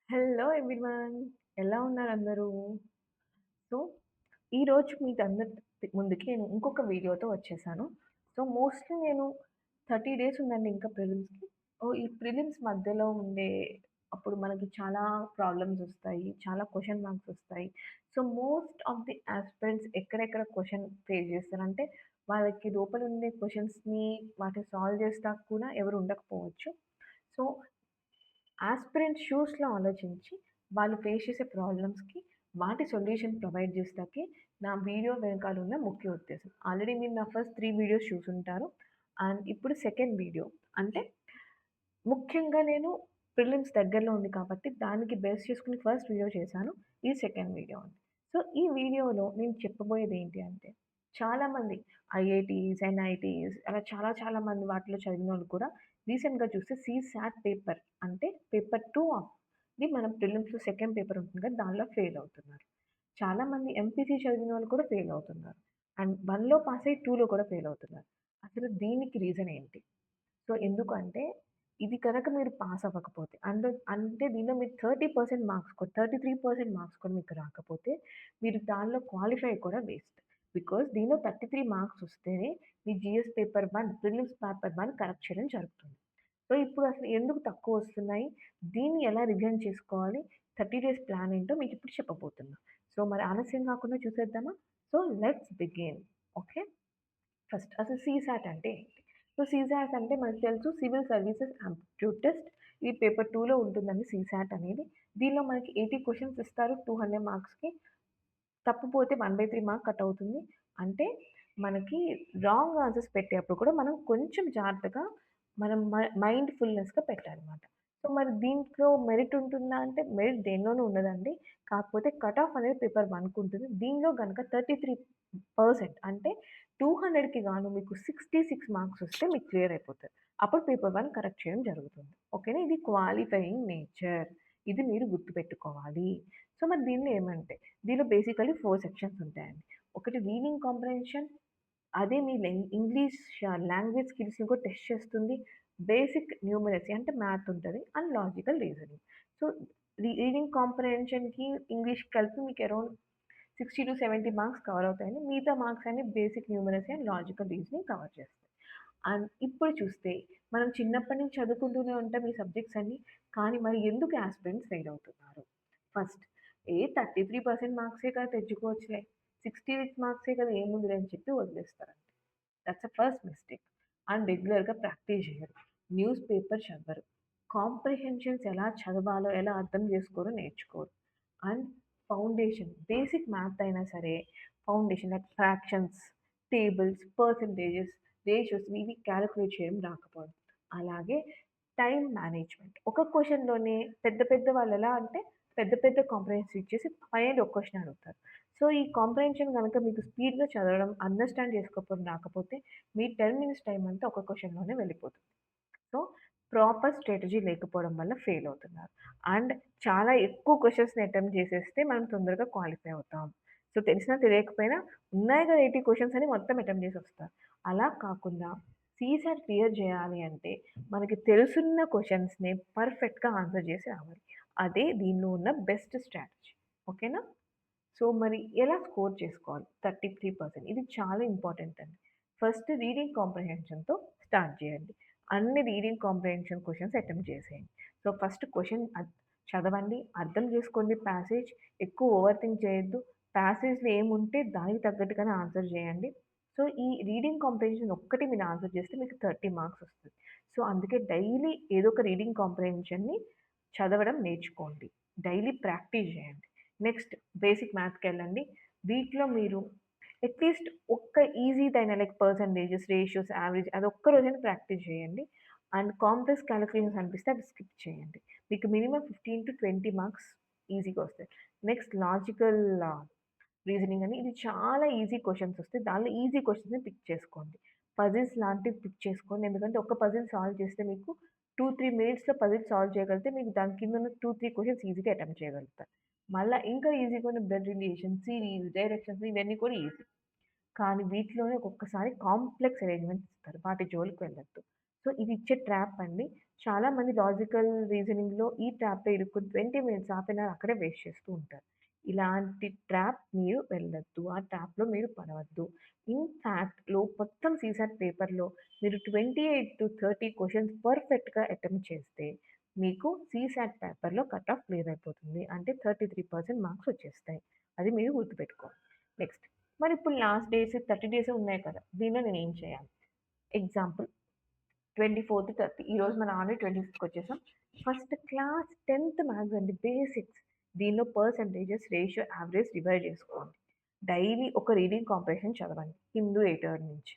Hello everyone. ఎలా ఉన్నారు అందరూ? సో, ఈరోజు మీకందరి ముందుకి నేను ఇంకొక వీడియోతో వచ్చేసాను. సో, మోస్ట్‌లీ నేను 30 డేస్ ఉందండి ఇంకా ప్రిలిమ్స్‌కి. ఈ ప్రిలిమ్స్ మధ్యలో ఉండే అప్పుడు మనకి చాలా ప్రాబ్లమ్స్ ఒస్తాయి. చాలా క్వెషన్ మార్క్స్ ఒస్తాయి. So, most of the aspirants ఎక్కడెక్కడ క్వెషన్ ఫేస్ చేస్తారంటే, వాళ్ళకి లోపల ఉండే క్వెషన్స్‌ని వాటిని సాల్వ్ చేస్తాక కూడా ఎవరు ఉండకపోవచ్చు. సో, యాస్పిరెంట్ షూస్‌లో ఆలోచించి, వాళ్ళు ఫేస్ చేసే ప్రాబ్లమ్స్‌కి వాటి సొల్యూషన్ ప్రొవైడ్ చేస్తాకే నా వీడియో వెనకాల ఉన్న ముఖ్య ఉద్దేశం. ఆల్రెడీ మీరు నా ఫస్ట్ 3 వీడియోస్ చూసుంటారు. అండ్ ఇప్పుడు సెకండ్ వీడియో. అంటే ముఖ్యంగా నేను ప్రిలిమ్స్ దగ్గరలో ఉంది కాబట్టి దానికి బేస్ చేసుకొని ఫస్ట్ వీడియో చేశాను. ఇది సెకండ్ వీడియో అండి. సో, ఈ వీడియోలో నేను చెప్పబోయేది ఏంటి అంటే చాలామంది ఐఐటీస్, ఎన్ఐటీస్ అలా చాలా చాలా మంది వాటిలో చదివినోళ్ళు కూడా రీసెంట్‌గా చూస్తే సీసాట్ పేపర్ అంటే పేపర్ 2 ఆఫ్‌ది మనం ప్రిలిమ్స్‌లో సెకండ్ పేపర్ ఉంటుంది కదా! దానిలో ఫెయిల్ అవుతున్నారు. చాలామంది ఎంపీసీ చదివినోళ్ళు కూడా ఫెయిల్ అవుతున్నారు. అండ్ 1లో పాస్ అయ్యి 2లో కూడా ఫెయిల్ అవుతున్నారు. అసలు దీనికి రీజన్ ఏంటి? సో, ఎందుకంటే ఇది కనుక మీరు పాస్ అవ్వకపోతే అంటే దీనిలో మీరు 30% మార్క్స్ 33% మార్క్స్ కూడా మీకు రాకపోతే మీరు దానిలో క్వాలిఫై కూడా వేస్ట్. బికాజ్ దీనిలో 33 మార్క్స్ వస్తేనే మీ GS paper 1 prelims paper 1 correct చేయడం జరుగుతుంది. సో, ఇప్పుడు అసలు ఎందుకు తక్కువొస్తున్నాయి? దీన్ని ఎలా రివిజన్ చేసుకోవాలి? 30 డేస్ ప్లాన్ ఏంటో మీకిప్పుడు చెప్పబోతున్నా. సో, మరి ఆలస్యం కాకుండా చూసేద్దామా? So, let's begin. Okay. First అసలు సీసాట్ అంటే ఏంటి? సో, సీసాట్ అంటే మనకు తెలుసు సివిల్ సర్వీసెస్ ఆప్టిట్యూడ్ టెస్ట్. ఇది పేపర్ 2లో ఉంటుందండి సీసాట్ అనేది. దీనిలో మనకి 80 క్వెషన్స్ ఇస్తారు 200 మార్క్స్‌కి. తప్పిపోతే 1/3 మార్క్ కట్ అవుతుంది. అంటే మనకి రాంగ్ ఆన్సర్స్ పెట్టేప్పుడు కూడా మనం కొంచెం జాగ్రత్తగా మనం మైండ్‌ఫుల్‌నెస్‌గా పెట్టాలన్నమాట. సో, మరి దీంట్లో మెరిట్ ఉంటుందా అంటే మెరిట్ దేనిలోనూ ఉండదండి. కాకపోతే కట్ ఆఫ్ అనేది పేపర్ 1కి ఉంటుంది. దీనిలో గనుక 33% అంటే 200కి గాను మీకు 66 మార్క్స్ వస్తే మీకు క్లియర్ అయిపోతది. అప్పుడు పేపర్ 1 కరెక్ట్ చేయడం జరుగుతుంది. ఓకేనా? ఇది క్వాలిఫైయింగ్ నేచర్. ఇది మీరు గుర్తుపెట్టుకోవాలి. సో, మరి దీనిలో ఏమంటే దీనిలో బేసికల్లీ 4 సెక్షన్స్ ఉంటాయండి. ఒకటి రీడింగ్ కాంప్రహెన్షన్, అదే మీ ఇంగ్లీష్ లాంగ్వేజ్ స్కిల్స్‌ని కూడా టెస్ట్ చేస్తుంది. బేసిక్ న్యూమరసీ అంటే మ్యాథ్ ఉంటది. And logical reasoning. So, reading కాంప్రహెన్షన్‌కి, ఇంగ్లీష్‌కి కలిపి మీకు అరౌండ్ 60-70 మార్క్స్ కవర్ అవుతాయండి. మిగతా మార్క్స్ అన్ని basic numeracy and logical reasoning cover చేస్తాయి. అండ్ ఇప్పుడు చూస్తే మనం చిన్నప్పటి నుంచి చదువుకుంటూనే ఉంటాం ఈ సబ్జెక్ట్స్ అన్నీ. కానీ మరి ఎందుకు యాస్పిరెంట్స్ ఫెయిల్ అవుతున్నారు? ఫస్ట్ 33% మార్క్సే కదా తెచ్చుకోవచ్చులే. 66 మార్క్సే కదా ఏముందిలే అని చెప్పి వదిలేస్తారండి. That's the first mistake. And రెగ్యులర్‌గా ప్రాక్టీస్ చేయరు. న్యూస్ పేపర్ చదవరు. కాంప్రిహెన్షన్స్ ఎలా చదవాలో, ఎలా అర్థం చేసుకోరో నేర్చుకోరు. అండ్ ఫౌండేషన్ బేసిక్ మ్యాథ్ అయినా సరే, foundation like fractions, tables, percentages, ratios ఇవి కాలిక్యులేట్ చేయడం రాకపోవడం. అలాగే టైమ్ మేనేజ్‌మెంట్. ఒక క్వెషన్‌లోనే పెద్ద పెద్ద వాళ్ళెలా అంటే పెద్ద పెద్ద కాంప్రిహెన్సివ్ ఇచ్చేసి ఫైనల్ ఒక క్వెషన్ అడుగుతారు. సో, ఈ కాంప్రిహెన్షన్ గనక మీకు స్పీడ్‌గా చదవడం, అండర్‌స్టాండ్ చేసుకోవడం రాకపోతే మీ 10 మినిట్స్ టైమ్ అంతా ఒక క్వెషన్‌లోనే వెళ్ళిపోతుంది. సో, ప్రాపర్ స్ట్రాటజీ లేకపోవడం వల్ల ఫెయిల్ అవుతున్నారు. అండ్ చాలా ఎక్కువ క్వెషన్స్‌ని అటెంప్ట్ చేసేస్తే మనం తొందరగా క్వాలిఫై అవుతాం. సో, తెలిసినా తెలియకపోయినా ఉన్నాయి కదా 80 క్వెషన్స్ అని మొత్తం అటెంప్ట్ చేసొస్తారు. అలా కాకుండా సీసాట్ క్లియర్ చేయాలి అంటే మనకి తెలుసున్న క్వెషన్స్‌ని పర్ఫెక్ట్‌గా ఆన్సర్ చేసి రావాలి. అదే దీనిలో ఉన్న బెస్ట్ స్ట్రాటజీ. ఓకేనా? సో, మరి ఎలా స్కోర్ చేసుకోవాలి? 33% ఇది చాలా ఇంపార్టెంట్ అండి. ఫస్ట్ రీడింగ్ కాంప్రిహెన్షన్‌తో స్టార్ట్ చేయండి. అన్ని రీడింగ్ కాంప్రిహెన్షన్ క్వెషన్స్ అటెంప్ట్ చేసేయండి. సో, ఫస్ట్ క్వెషన్ చదవండి, అర్థం చేసుకోండి ప్యాసేజ్. ఎక్కువ ఓవర్ థింక్ చేయొద్దు. ప్యాసేజ్‌లో ఏముంటే దానికి తగ్గట్టుగానే ఆన్సర్ చేయండి. సో, ఈ రీడింగ్ కాంప్రిహెన్షన్ ఒక్కటి మీరు ఆన్సర్ చేస్తే మీకు 30 మార్క్స్ వస్తది. సో, అందుకే డైలీ ఏదో ఒక రీడింగ్ కాంప్రిహెన్షన్‌ని చదవడం నేర్చుకోండి. డైలీ ప్రాక్టీస్ చేయండి. నెక్స్ట్ బేసిక్ మ్యాథ్స్‌కెళ్ళండి. వీటిలో మీరు అట్‌లీస్ట్ ఒక్క ఈజీదైన లైక్ పర్సెంటేజెస్, రేషియోస్, యావరేజ్ అదొక్క రోజైనా ప్రాక్టీస్ చేయండి. అండ్ కాంప్లెక్స్ కాలిక్యులేషన్స్ అనిపిస్తే అవి స్కిప్ చేయండి. మీకు మినిమమ్ 15-20 మార్క్స్ ఈజీగా వస్తాయి. నెక్స్ట్ లాజికల్ రీజనింగ్ అని ఇది చాలా ఈజీ క్వెషన్స్ వస్తాయి. దానిలో ఈజీ క్వెషన్స్‌ని పిక్ చేసుకోండి. పజిల్స్ లాంటివి పిక్ చేసుకోండి. ఎందుకంటే ఒక పజిల్ సాల్వ్ చేస్తే మీకు 2, 3 మినిట్స్‌లో పజిల్ సాల్వ్ చేయగలిగితే మీకు దాని కింద ఉన్న 2, 3 క్వెషన్స్ ఈజీగా అటెంప్ట్ చేయగలుగుతారు. మళ్ళా ఇంకా ఈజీగా ఉన్న బ్లడ్ రిలేషన్, సిరీస్, డైరెక్షన్స్ ఇవన్నీ కూడా ఈజీ. కానీ వీటిలోనే ఒక్కొక్కసారి కాంప్లెక్స్ అరేంజ్‌మెంట్స్ ఇస్తారు. వాటి జోలికి వెళ్ళొద్దు. సో, ఇది ఇచ్చే ట్రాప్ అండి. చాలామంది లాజికల్ రీజనింగ్‌లో ఈ ట్రాప్‌లో ఇరుక్కొని 20 మినిట్స్, హాఫ్ ఎన్ అవర్ అక్కడే వేస్ట్ చేస్తూ ఉంటారు. ఇలాంటి ట్రాప్ మీరు వెళ్ళొద్దు. ఆ ట్రాప్‌లో మీరు పడవద్దు. ఇన్ ఫ్యాక్ట్‌లో మొత్తం సీసాట్ పేపర్‌లో మీరు 28-30 క్వెషన్స్ పర్ఫెక్ట్‌గా అటెంప్ట్ చేస్తే మీకు సీసాట్ పేపర్‌లో కట్ ఆఫ్ క్లియర్ అయిపోతుంది. అంటే 33% మార్క్స్ వచ్చేస్తాయి. అది మీరు గుర్తుపెట్టుకోవాలి. నెక్స్ట్ మరిప్పుడు లాస్ట్ డేస్ 30 డేసే ఉన్నాయి కదా! దీనిలో నేనేం చేయాలి? ఎగ్జాంపుల్ 24, 30 ఈరోజు మనం ఆల్రెడీ 25కి వచ్చేసాం. ఫస్ట్ క్లాస్ 10థ్ మ్యాథ్స్ అండి బేసిక్స్. దీనిలో పర్సెంటేజెస్, రేషియో, యావరేజ్ డివైడ్ చేసుకోండి. డైలీ ఒక రీడింగ్ కాంప్రిహెన్షన్ చదవండి. హిందూ ఎడిటర్ నుంచి.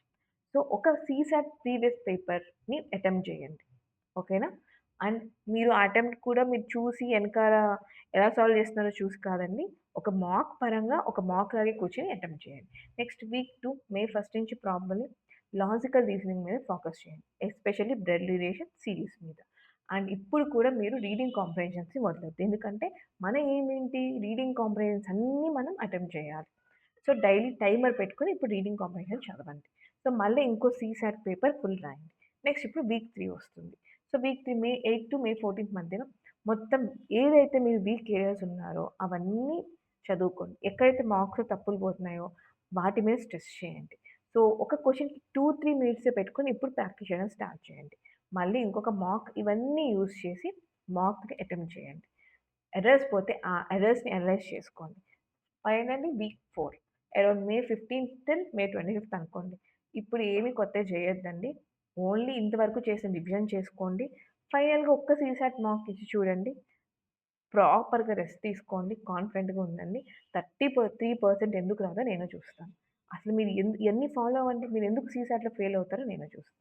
సో, ఒక సీసాట్ ప్రీవియస్ పేపర్‌ని అటెంప్ట్ చేయండి. ఓకేనా? అండ్ మీరు ఆ అటెంప్ట్ కూడా మీరు చూసి ఎనకాల ఎలా సాల్వ్ చేస్తున్నారో చూసి కాదండి. ఒక మాక్ పరంగా ఒక మాక్ లాగే కూర్చొని అటెంప్ట్ చేయండి. నెక్స్ట్ వీక్ 2 మే 1 నుంచి ప్రాబబ్లీ లాజికల్ రీజనింగ్ మీద ఫోకస్ చేయండి. ఎస్పెషల్లీ బ్లడ్ రిలేషన్ సిరీస్ మీద. అండ్ ఇప్పుడు కూడా మీరు రీడింగ్ కాంప్రిహెన్షన్స్‌ని వదలొద్దు. ఎందుకంటే మన ఎయిమ్ ఏంటి? రీడింగ్ కాంప్రిహెన్షన్స్ అన్నీ మనం అటెంప్ట్ చేయాలి. సో, డైలీ టైమర్ పెట్టుకొని ఇప్పుడు రీడింగ్ కాంప్రిహెన్షన్ చదవండి. సో, మళ్ళీ ఇంకో సీసాట్ పేపర్ ఫుల్ రాయండి. నెక్స్ట్ ఇప్పుడు వీక్ 3 వస్తుంది. సో, వీక్ 3 మే 8 టు మే 14 మధ్యన మొత్తం ఏదైతే మీరు వీక్ ఏరియాస్ ఉన్నారో అవన్నీ చదువుకోండి. ఎక్కడైతే మార్క్స్‌లో తప్పులు పోతున్నాయో వాటి మీద స్ట్రెస్ చేయండి. సో, ఒక క్వెషన్‌కి 2, 3 మినిట్సే పెట్టుకొని ఇప్పుడు ప్రాక్టీస్ చేయడం స్టార్ట్ చేయండి. మళ్ళీ ఇంకొక మాక్ ఇవన్నీ యూజ్ చేసి మాక్‌ని అటెంప్ట్ చేయండి. ఎర్రర్స్ పోతే ఆ ఎర్రర్స్‌ని అనలైజ్ చేసుకోండి. Finally week 4 around May 15 till May 25 అనుకోండి. ఇప్పుడు ఏమి కొత్తవి చేయొద్దండి. ఓన్లీ ఇంతవరకు చేసిన రివిజన్ చేసుకోండి. ఫైనల్‌గా ఒక్క సీసాట్ మాక్ ఇచ్చి చూడండి. ప్రాపర్‌గా రెస్ట్ తీసుకోండి. కాన్ఫిడెంట్‌గా ఉండండి. 33% ఎందుకు రాదో నేను చూస్తాను. అసలు మీరు ఇయన్నీ ఫాలో అవ్వండి. మీరెందుకు సీసాట్‌లో ఫెయిల్ అవుతారో నేను చూస్తాను.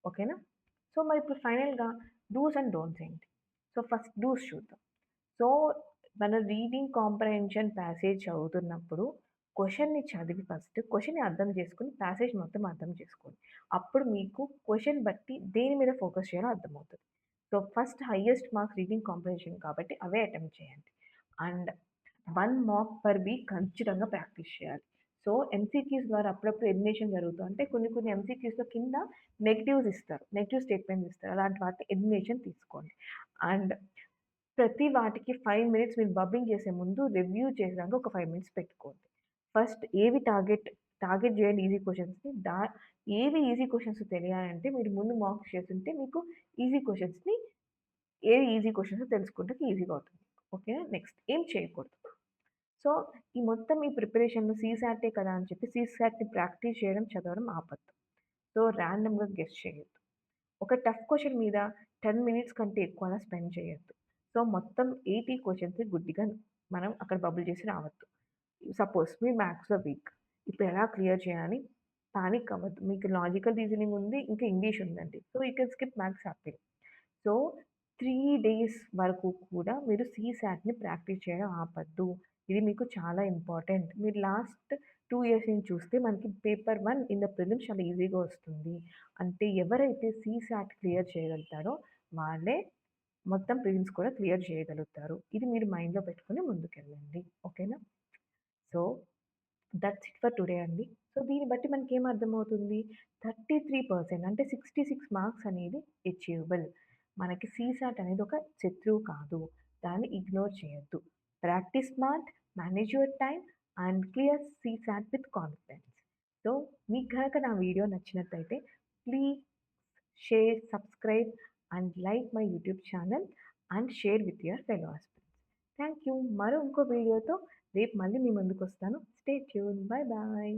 ఓకేనా? సో, మరి ఇప్పుడు ఫైనల్‌గా డూస్ అండ్ డోంట్స్ ఏంటి? సో, ఫస్ట్ డూస్ చూద్దాం. సో, మన రీడింగ్ కాంప్రహెన్షన్ ప్యాసేజ్ చదువుతున్నప్పుడు క్వెషన్‌ని చదివి ఫస్ట్ క్వెషన్‌ని అర్థం చేసుకొని ప్యాసేజ్ మొత్తం అర్థం చేసుకోండి. అప్పుడు మీకు క్వెషన్ బట్టి దేని మీద ఫోకస్ చేయాలో అర్థమవుతది. So, first highest marks reading comprehension కాబట్టి అవే అటెంప్ట్ చేయండి. అండ్ 1 మాక్ పర్ వీక్ ఖచ్చితంగా ప్రాక్టీస్ చేయాలి. సో, ఎంసీక్యూస్ ద్వారా అప్పుడప్పుడు ఎలిమినేషన్ జరుగుతూ అంటే కొన్ని ఎంసీక్యూస్‌లో కింద నెగెటివ్స్ ఇస్తారు. నెగెటివ్ స్టేట్మెంట్స్ ఇస్తారు. అలాంటి వాటిని ఎలిమినేషన్ తీసుకోండి. అండ్ ప్రతి వాటికి 5 మినిట్స్ మీరు బబ్లింగ్ చేసే ముందు రివ్యూ చేసాక ఒక 5 మినిట్స్ పెట్టుకోండి. ఫస్ట్ ఏవి టార్గెట్ చేయండి ఈజీ క్వెషన్స్‌ని. ఏవి ఈజీ క్వెషన్స్ తెలియాలంటే మీరు ముందు మార్క్స్ చేసుంటే మీకు ఈజీ క్వెషన్స్‌ని ఏవి ఈజీ క్వెషన్స్ తెలుసుకుంటే ఈజీగా అవుతుంది. ఓకేనా? నెక్స్ట్ ఏం చేయకూడదు. సో, ఈ మొత్తం ఈ ప్రిపరేషన్‌లో సీసాటే కదా అని చెప్పి సీసాట్‌ని ప్రాక్టీస్ చేయడం, చదవడం ఆపొద్దు. సో, ర్యాండమ్‌గా గెస్ చేయొద్దు. ఒక టఫ్ క్వెషన్ మీద 10 మినిట్స్ కంటే ఎక్కువ అలా స్పెండ్ చేయొద్దు. సో, మొత్తం 80 క్వెషన్స్ గుడ్డిగా మనం అక్కడ బబుల్ చేసి రావద్దు. సపోజ్ మీరు మ్యాథ్స్‌లో వీక్. ఇప్పుడు ఎలా క్లియర్ చేయాలని పానిక్ అవ్వద్దు. మీకు లాజికల్ రీజనింగ్ ఉంది. ఇంకా ఇంగ్లీష్ ఉందండి. So, you can skip maths హ్యాపీగా. సో, 3 డేస్ వరకు కూడా మీరు సీసాట్‌ని ప్రాక్టీస్ చేయడం ఆపొద్దు. ఇది మీకు చాలా ఇంపార్టెంట్. మీరు లాస్ట్ 2 ఇయర్స్ నుంచి చూస్తే మనకి పేపర్ 1 ఇన్ ద ప్రిలిమ్స్ చాలా ఈజీగా వస్తుంది. అంటే ఎవరైతే సీసాట్ క్లియర్ చేయగలుగుతారో వాళ్ళే మొత్తం ప్రిలిమ్స్ కూడా క్లియర్ చేయగలుగుతారు. ఇది మీరు మైండ్‌లో పెట్టుకొని ముందుకెళ్ళండి. ఓకేనా? So, that's it for today అండి. సో, దీన్ని బట్టి మనకేం అర్థమవుతుంది? 33% అంటే 66 మార్క్స్ అనేది అచీవబుల్. మనకి సీసాట్ అనేది ఒక శత్రువు కాదు. దాన్ని ఇగ్నోర్ చేయొద్దు. Practice smart, manage your time and clear CSAT with confidence. So, మీకు గనక నా వీడియో నచ్చినట్టయితే please share, subscribe and like my YouTube channel and share with your fellow aspirants. Thank you. మరో ఇంకో వీడియోతో రేపు మళ్ళీ మీ ముందుకొస్తాను. Stay tune. Bye bye.